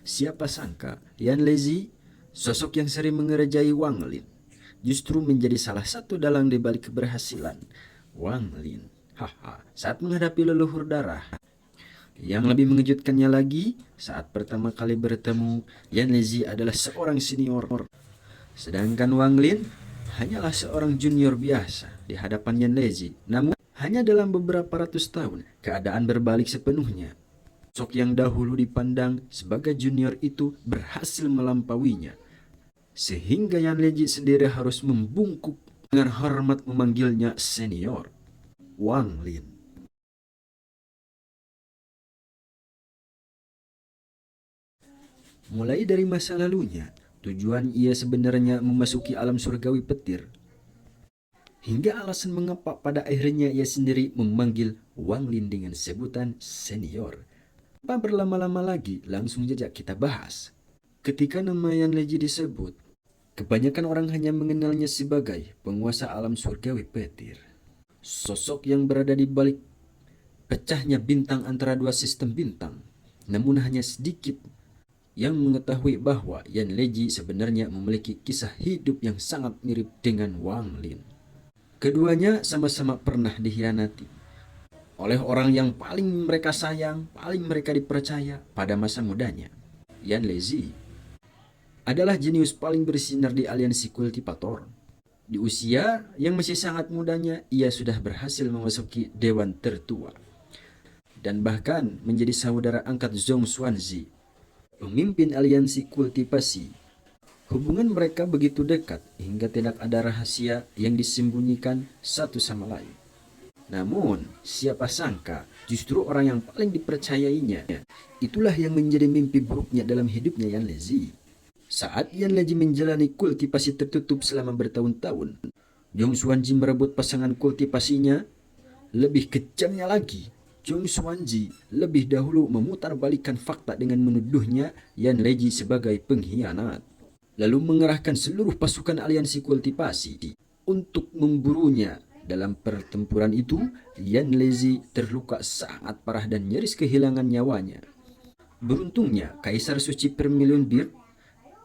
Siapa sangka Yan Lezi, sosok yang sering mengerjai Wang Lin, justru menjadi salah satu dalang di balik keberhasilan Wang Lin. Haha, saat menghadapi leluhur darah. Yang lebih mengejutkannya lagi, saat pertama kali bertemu, Yan Lezi adalah seorang senior. Sedangkan Wang Lin hanyalah seorang junior biasa di hadapan Yan Lezi. Namun, hanya dalam beberapa ratus tahun, keadaan berbalik sepenuhnya. Sosok yang dahulu dipandang sebagai junior itu berhasil melampauinya. Sehingga Yan Lezi sendiri harus membungkuk dengan hormat memanggilnya senior. Wang Lin. Mulai dari masa lalunya, tujuan ia sebenarnya memasuki alam surgawi petir. Hingga alasan mengapa pada akhirnya ia sendiri memanggil Wang Lin dengan sebutan senior. Tanpa berlama-lama lagi, langsung saja kita bahas. Ketika nama Yan Lezi disebut, kebanyakan orang hanya mengenalnya sebagai penguasa alam surgawi petir. Sosok yang berada di balik pecahnya bintang antara dua sistem bintang. Namun hanya sedikit yang mengetahui bahwa Yan Lezi sebenarnya memiliki kisah hidup yang sangat mirip dengan Wang Lin. Keduanya sama-sama pernah dikhianati oleh orang yang paling mereka sayang, paling mereka dipercaya pada masa mudanya. Yan Lezi adalah jenius paling bersinar di aliansi kultivator. Di usia yang masih sangat mudanya, ia sudah berhasil memasuki Dewan Tertua dan bahkan menjadi saudara angkat Zhong Xuanzi, pemimpin aliansi kultivasi. Hubungan mereka begitu dekat hingga tidak ada rahasia yang disembunyikan satu sama lain. Namun, siapa sangka justru orang yang paling dipercayainya, itulah yang menjadi mimpi buruknya dalam hidupnya Yan Lezi. Saat Yan Lezi menjalani kultivasi tertutup selama bertahun-tahun, Zhong Xuanji merebut pasangan kultivasinya. Lebih kejamnya lagi, Zhong Xuanji lebih dahulu memutarbalikkan fakta dengan menuduhnya Yan Lezi sebagai pengkhianat, lalu mengerahkan seluruh pasukan aliansi kultivasi untuk memburunya. Dalam pertempuran itu, Yan Lezi terluka sangat parah dan nyaris kehilangan nyawanya. Beruntungnya, Kaisar Suci Permilion Bir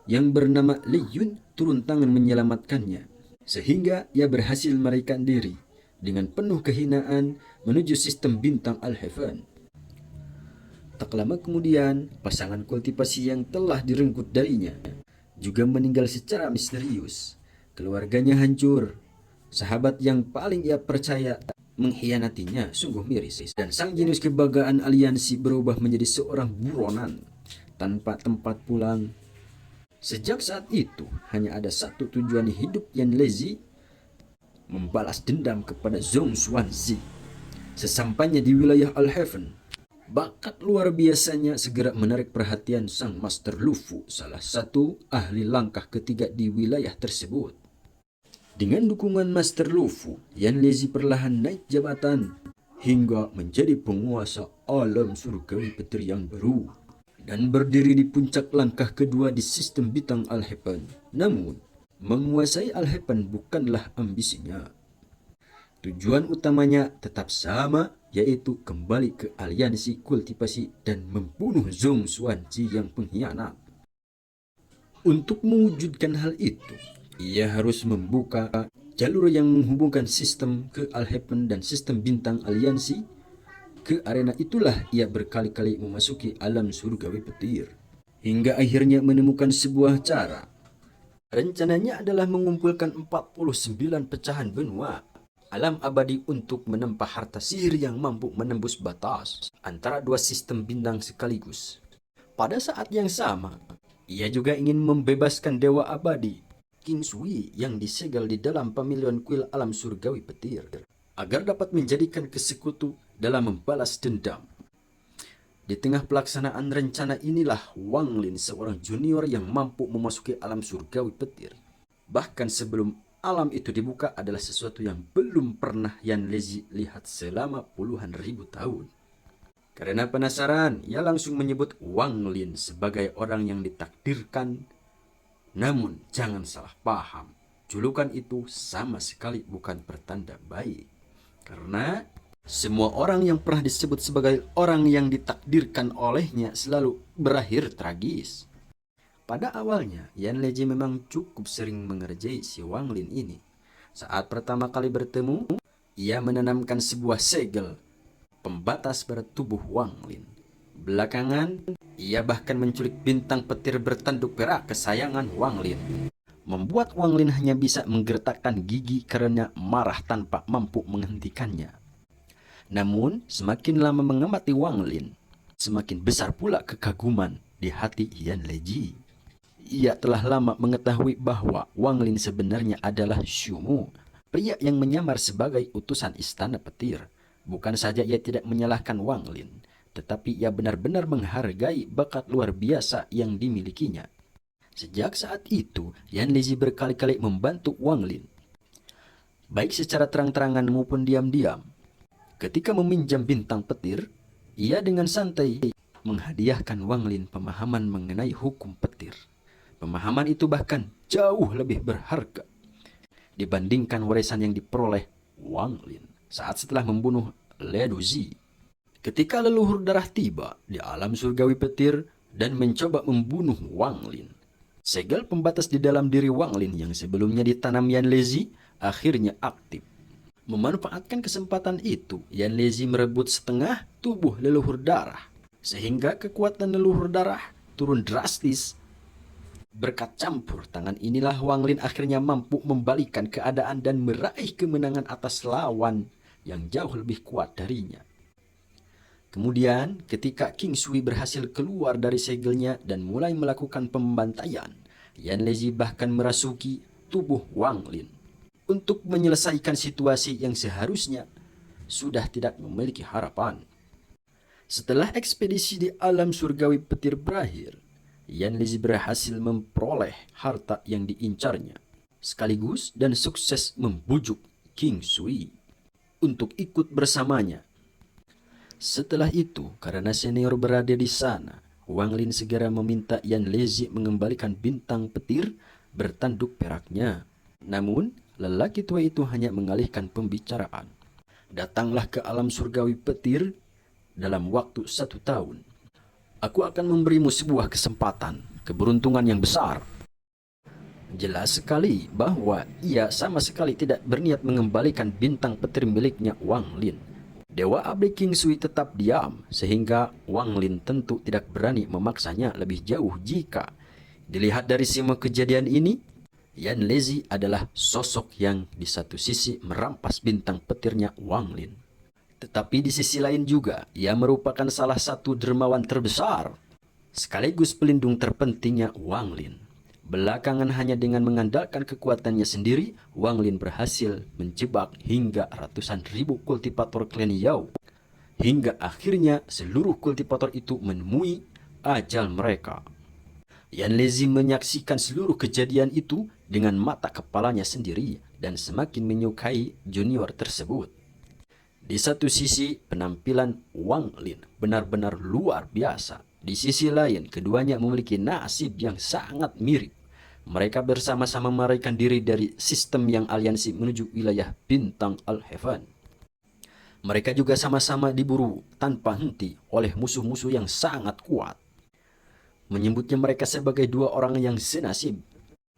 yang bernama Li Yun turun tangan menyelamatkannya, sehingga ia berhasil melarikan diri dengan penuh kehinaan menuju sistem bintang Al-Heaven. Tak lama kemudian, pasangan kultivasi yang telah direnggut darinya juga meninggal secara misterius. Keluarganya hancur. Sahabat yang paling ia percaya mengkhianatinya, sungguh miris. Dan sang jenius kebanggaan aliansi berubah menjadi seorang buronan tanpa tempat pulang. Sejak saat itu, hanya ada satu tujuan hidup Yan Lezi: membalas dendam kepada Zhong Xuanzi. Sesampainya di wilayah Al-Heaven, bakat luar biasanya segera menarik perhatian sang Master Lufu, salah satu ahli langkah ketiga di wilayah tersebut. Dengan dukungan Master Lufu, Yan Lezi perlahan naik jabatan hingga menjadi penguasa alam surgawi petir yang baru dan berdiri di puncak langkah kedua di sistem bintang Al-Heaven. Namun, menguasai Al-Heaven bukanlah ambisinya. Tujuan utamanya tetap sama, yaitu kembali ke aliansi kultivasi dan membunuh Zhong Xuanji yang pengkhianat. Untuk mewujudkan hal itu, ia harus membuka jalur yang menghubungkan sistem ke Al-Heaven dan sistem bintang aliansi. Ke arena itulah ia berkali-kali memasuki alam surgawi petir, hingga akhirnya menemukan sebuah cara. Rencananya adalah mengumpulkan 49 pecahan benua alam abadi untuk menempah harta sihir yang mampu menembus batas antara dua sistem bintang sekaligus. Pada saat yang sama, ia juga ingin membebaskan dewa abadi King Sui yang disegel di dalam pavilion kuil alam surgawi petir, agar dapat menjadikan kesekutu dalam membalas dendam. Di tengah pelaksanaan rencana inilah Wang Lin, seorang junior yang mampu memasuki alam surgawi petir. Bahkan sebelum alam itu dibuka, adalah sesuatu yang belum pernah Yan Lezi lihat selama puluhan ribu tahun. Karena penasaran, ia langsung menyebut Wang Lin sebagai orang yang ditakdirkan. Namun jangan salah paham, julukan itu sama sekali bukan pertanda baik. Karena Semua orang yang pernah disebut sebagai orang yang ditakdirkan olehnya selalu berakhir tragis. Pada awalnya, Yan Leji memang cukup sering mengerjai si Wang Lin ini. Saat pertama kali bertemu, ia menanamkan sebuah segel pembatas pada tubuh Wang Lin. Belakangan, ia bahkan menculik bintang petir bertanduk perak kesayangan Wang Lin, membuat Wang Lin hanya bisa menggertakkan gigi karena marah tanpa mampu menghentikannya. Namun, semakin lama mengamati Wang Lin, semakin besar pula kekaguman di hati Yan Leji. Ia telah lama mengetahui bahwa Wang Lin sebenarnya adalah Shumu, pria yang menyamar sebagai utusan istana petir. Bukan saja ia tidak menyalahkan Wang Lin, tetapi ia benar-benar menghargai bakat luar biasa yang dimilikinya. Sejak saat itu, Yan Leji berkali-kali membantu Wang Lin, baik secara terang-terangan maupun diam-diam. Ketika meminjam bintang petir, ia dengan santai menghadiahkan Wang Lin pemahaman mengenai hukum petir. Pemahaman itu bahkan jauh lebih berharga dibandingkan warisan yang diperoleh Wang Lin saat setelah membunuh Le Duzi. Ketika leluhur darah tiba di alam surgawi petir dan mencoba membunuh Wang Lin, segel pembatas di dalam diri Wang Lin yang sebelumnya ditanam Yan Leji akhirnya aktif. Memanfaatkan kesempatan itu, Yan Leji merebut setengah tubuh leluhur darah, sehingga kekuatan leluhur darah turun drastis. Berkat campur tangan inilah Wang Lin akhirnya mampu membalikan keadaan dan meraih kemenangan atas lawan yang jauh lebih kuat darinya. Kemudian, ketika King Sui berhasil keluar dari segelnya dan mulai melakukan pembantaian, Yan Leji bahkan merasuki tubuh Wang Lin untuk menyelesaikan situasi yang seharusnya sudah tidak memiliki harapan. Setelah ekspedisi di alam surgawi petir berakhir, Yan Leji berhasil memperoleh harta yang diincarnya, sekaligus dan sukses membujuk King Sui untuk ikut bersamanya. Setelah itu, karena senior berada di sana, Wang Lin segera meminta Yan Leji mengembalikan bintang petir bertanduk peraknya. Namun, lelaki tua itu hanya mengalihkan pembicaraan. Datanglah ke alam surgawi petir dalam waktu 1 tahun. Aku akan memberimu sebuah kesempatan, keberuntungan yang besar. Jelas sekali bahwa ia sama sekali tidak berniat mengembalikan bintang petir miliknya Wang Lin. Dewa Abdi King Sui tetap diam, sehingga Wang Lin tentu tidak berani memaksanya lebih jauh jika dilihat dari semua kejadian ini. Yan Leji adalah sosok yang di satu sisi merampas bintang petirnya Wang Lin, tetapi di sisi lain juga ia merupakan salah satu dermawan terbesar sekaligus pelindung terpentingnya Wang Lin. Belakangan hanya dengan mengandalkan kekuatannya sendiri, Wang Lin berhasil menjebak hingga ratusan ribu kultivator klan Yao, hingga akhirnya seluruh kultivator itu menemui ajal mereka. Yan Leji menyaksikan seluruh kejadian itu dengan mata kepalanya sendiri dan semakin menyukai junior tersebut. Di satu sisi, penampilan Wang Lin benar-benar luar biasa. Di sisi lain, keduanya memiliki nasib yang sangat mirip. Mereka bersama-sama melarikan diri dari sistem yang aliansi menuju wilayah bintang Al-Heaven. Mereka juga sama-sama diburu tanpa henti oleh musuh-musuh yang sangat kuat. Menyebutnya mereka sebagai dua orang yang senasib,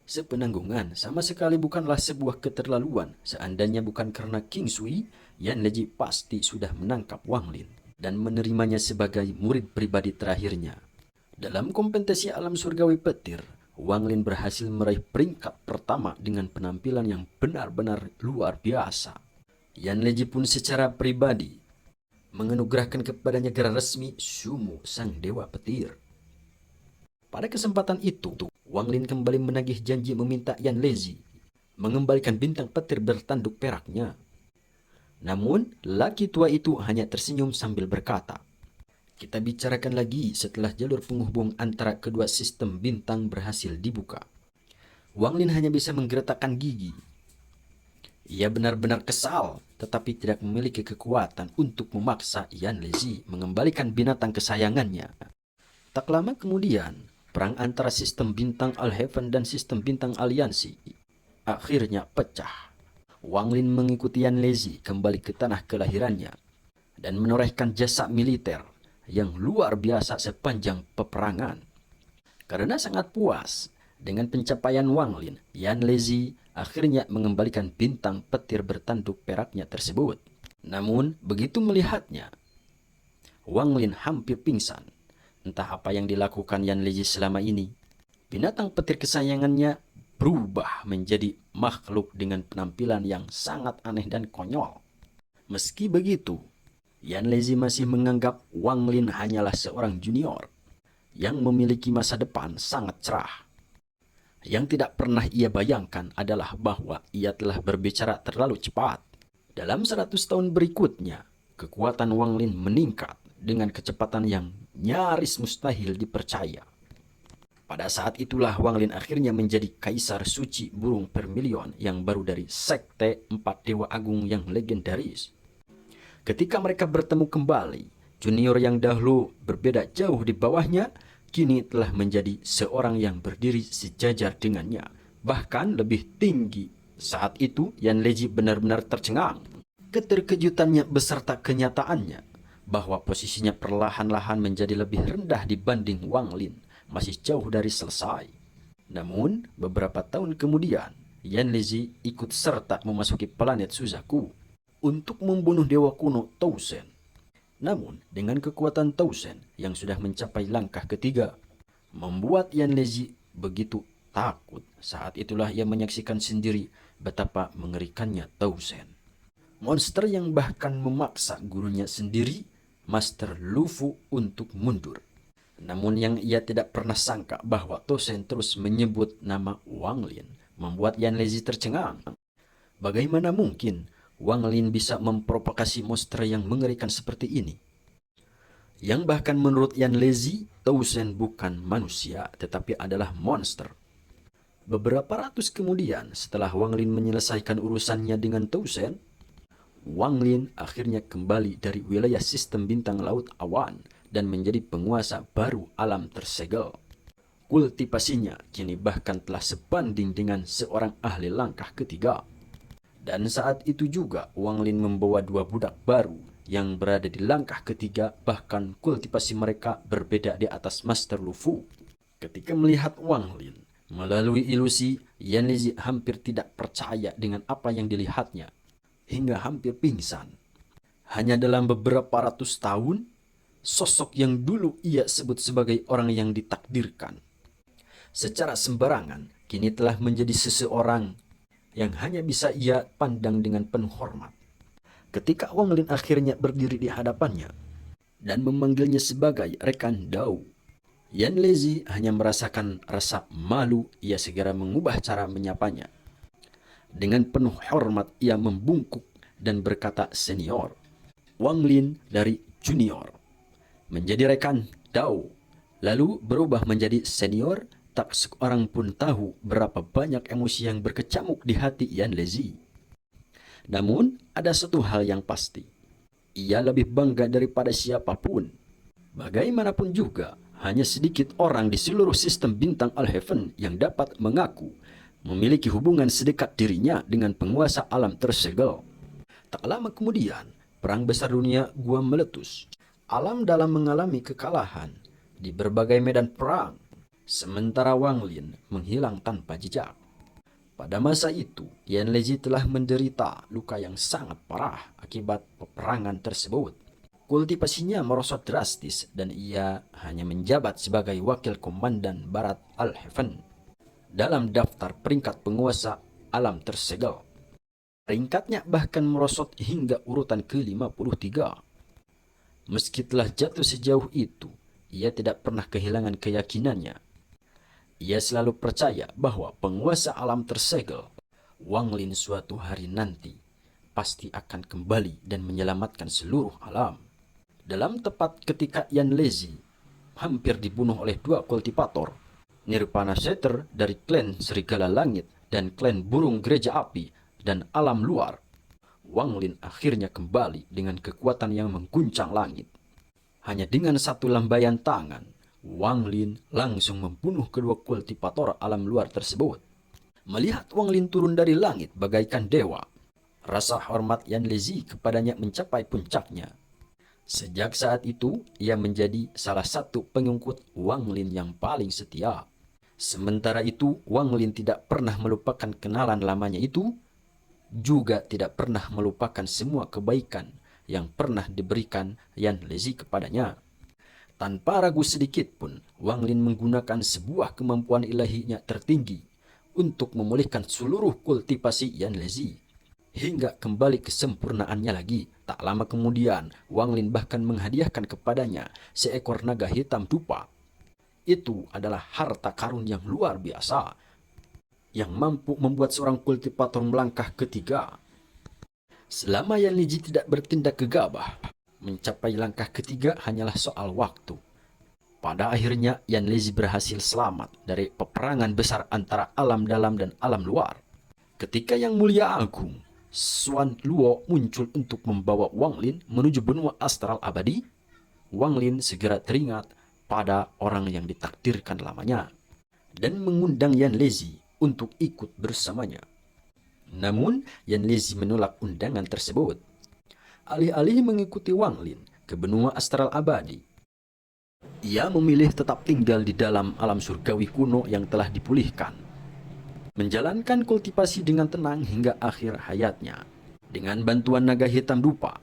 sepenanggungan, sama sekali bukanlah sebuah keterlaluan. Seandainya bukan karena King Sui, Yan Leji pasti sudah menangkap Wang Lin dan menerimanya sebagai murid pribadi terakhirnya. Dalam kompetisi alam surgawi petir, Wang Lin berhasil meraih peringkat pertama dengan penampilan yang benar-benar luar biasa. Yan Leji pun secara pribadi menganugerahkan kepadanya gelar resmi Shumu, sang dewa petir. Pada kesempatan itu, Wang Lin kembali menagih janji meminta Yan Leji mengembalikan bintang petir bertanduk peraknya. Namun, laki tua itu hanya tersenyum sambil berkata, "Kita bicarakan lagi setelah jalur penghubung antara kedua sistem bintang berhasil dibuka." Wang Lin hanya bisa menggeretakkan gigi. Ia benar-benar kesal, tetapi tidak memiliki kekuatan untuk memaksa Yan Leji mengembalikan binatang kesayangannya. Tak lama kemudian, perang antara sistem bintang Al-Heaven dan sistem bintang aliansi akhirnya pecah. Wang Lin mengikuti Yan Leji kembali ke tanah kelahirannya. dan menorehkan jasa militer yang luar biasa sepanjang peperangan. Karena sangat puas dengan pencapaian Wang Lin, Yan Lezi akhirnya mengembalikan bintang petir bertanduk peraknya tersebut. Namun, begitu melihatnya, Wang Lin hampir pingsan. Entah apa yang dilakukan Yan Lezi selama ini. Binatang petir kesayangannya berubah menjadi makhluk dengan penampilan yang sangat aneh dan konyol. Meski begitu, Yan Lezi masih menganggap Wang Lin hanyalah seorang junior yang memiliki masa depan sangat cerah. Yang tidak pernah ia bayangkan adalah bahwa ia telah berbicara terlalu cepat. Dalam 100 tahun berikutnya, kekuatan Wang Lin meningkat dengan kecepatan yang nyaris mustahil dipercaya. Pada saat itulah Wang Lin akhirnya menjadi kaisar suci burung vermilion yang baru dari sekte 4 dewa agung yang legendaris. Ketika mereka bertemu kembali, junior yang dahulu berbeda jauh di bawahnya, kini telah menjadi seorang yang berdiri sejajar dengannya, bahkan lebih tinggi. Saat itu, Yan Lezi benar-benar tercengang. Keterkejutannya beserta kenyataannya bahwa posisinya perlahan-lahan menjadi lebih rendah dibanding Wang Lin masih jauh dari selesai. Namun, beberapa tahun kemudian, Yan Lezi ikut serta memasuki planet Suzaku untuk membunuh dewa kuno Tausen. Namun, dengan kekuatan Tausen yang sudah mencapai langkah ketiga, membuat Yan Lezi begitu takut. Saat itulah ia menyaksikan sendiri betapa mengerikannya Tausen. Monster yang bahkan memaksa gurunya sendiri, Master Lufu, untuk mundur. Namun yang ia tidak pernah sangka bahwa Tausen terus menyebut nama Wang Lin, membuat Yan Lezi tercengang. Bagaimana mungkin Wang Lin bisa memprovokasi monster yang mengerikan seperti ini? Yang bahkan menurut Yan Lezi, Tausen bukan manusia tetapi adalah monster. Beberapa ratus kemudian, setelah Wang Lin menyelesaikan urusannya dengan Tausen, Wang Lin akhirnya kembali dari wilayah sistem bintang laut awan dan menjadi penguasa baru alam tersegel. Kultivasinya kini bahkan telah sebanding dengan seorang ahli langkah ketiga. Dan saat itu juga Wang Lin membawa 2 budak baru yang berada di langkah ketiga, bahkan kultivasi mereka berbeda di atas Master Lufu. Ketika melihat Wang Lin melalui ilusi, Yan Lezi hampir tidak percaya dengan apa yang dilihatnya, hingga hampir pingsan. Hanya dalam beberapa ratus tahun, sosok yang dulu ia sebut sebagai orang yang ditakdirkan secara sembarangan kini telah menjadi seseorang yang hanya bisa ia pandang dengan penuh hormat. Ketika Wang Lin akhirnya berdiri di hadapannya dan memanggilnya sebagai rekan Dao, Yan Lezi hanya merasakan rasa malu. Ia segera mengubah cara menyapanya. Dengan penuh hormat ia membungkuk dan berkata senior. Wang Lin dari junior menjadi rekan Dao, lalu berubah menjadi senior. Tak seorang pun tahu berapa banyak emosi yang berkecamuk di hati Yan Lezi. Namun, ada satu hal yang pasti. Ia lebih bangga daripada siapapun. Bagaimanapun juga, hanya sedikit orang di seluruh sistem bintang Al-Heaven yang dapat mengaku memiliki hubungan sedekat dirinya dengan penguasa alam tersegel. Tak lama kemudian, perang besar dunia gua meletus. Alam dalam mengalami kekalahan di berbagai medan perang. Sementara Wang Lin menghilang tanpa jejak. Pada masa itu, Yan Lezi telah menderita luka yang sangat parah akibat peperangan tersebut. Kultivasinya merosot drastis dan ia hanya menjabat sebagai wakil komandan barat Al-Heaven dalam daftar peringkat penguasa alam tersegel. Peringkatnya bahkan merosot hingga urutan ke-53. Meski telah jatuh sejauh itu, ia tidak pernah kehilangan keyakinannya. Ia selalu percaya bahwa penguasa alam tersegel, Wang Lin, suatu hari nanti pasti akan kembali dan menyelamatkan seluruh alam. Dalam tepat ketika Yan Lezi hampir dibunuh oleh 2 kultivator, Nirvana Setter dari klan Serigala Langit dan klan Burung Gereja Api dan alam luar, Wang Lin akhirnya kembali dengan kekuatan yang mengguncang langit. Hanya dengan satu lambaian tangan, Wang Lin langsung membunuh kedua kultivator alam luar tersebut. Melihat Wang Lin turun dari langit bagaikan dewa, rasa hormat Yan Lezi kepadanya mencapai puncaknya. Sejak saat itu, ia menjadi salah satu pengikut Wang Lin yang paling setia. Sementara itu, Wang Lin tidak pernah melupakan kenalan lamanya itu, juga tidak pernah melupakan semua kebaikan yang pernah diberikan Yan Lezi kepadanya. Tanpa ragu sedikit pun, Wang Lin menggunakan sebuah kemampuan ilahinya tertinggi untuk memulihkan seluruh kultivasi Yan Lezi hingga kembali kesempurnaannya lagi. Tak lama kemudian, Wang Lin bahkan menghadiahkan kepadanya seekor naga hitam dupa. Itu adalah harta karun yang luar biasa, yang mampu membuat seorang kultivator melangkah ketiga. Selama Yan Liji tidak bertindak gegabah, mencapai langkah ketiga hanyalah soal waktu. Pada akhirnya, Yan Liji berhasil selamat dari peperangan besar antara alam dalam dan alam luar. Ketika Yang Mulia Agung, Xuan Luo, muncul untuk membawa Wang Lin menuju benua astral abadi, Wang Lin segera teringat pada orang yang ditakdirkan lamanya dan mengundang Yan Lezi untuk ikut bersamanya. Namun, Yan Lezi menolak undangan tersebut. Alih-alih mengikuti Wang Lin ke benua astral abadi, ia memilih tetap tinggal di dalam alam surgawi kuno yang telah dipulihkan, menjalankan kultivasi dengan tenang hingga akhir hayatnya. Dengan bantuan naga hitam dupa,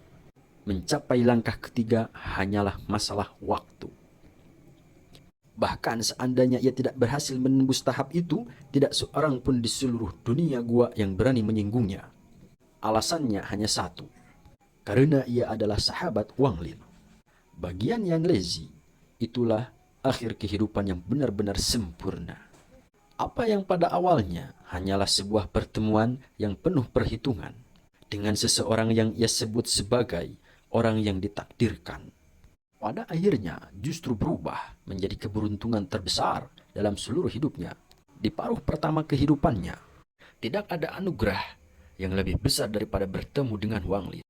mencapai langkah ketiga hanyalah masalah waktu. Bahkan seandainya ia tidak berhasil menembus tahap itu, tidak seorang pun di seluruh dunia gua yang berani menyinggungnya. Alasannya hanya satu, karena ia adalah sahabat Wang Lin. Bagian Yan Lezi, itulah akhir kehidupan yang benar-benar sempurna. Apa yang pada awalnya hanyalah sebuah pertemuan yang penuh perhitungan dengan seseorang yang ia sebut sebagai orang yang ditakdirkan, pada akhirnya justru berubah menjadi keberuntungan terbesar dalam seluruh hidupnya. Di paruh pertama kehidupannya, tidak ada anugerah yang lebih besar daripada bertemu dengan Wang Lin.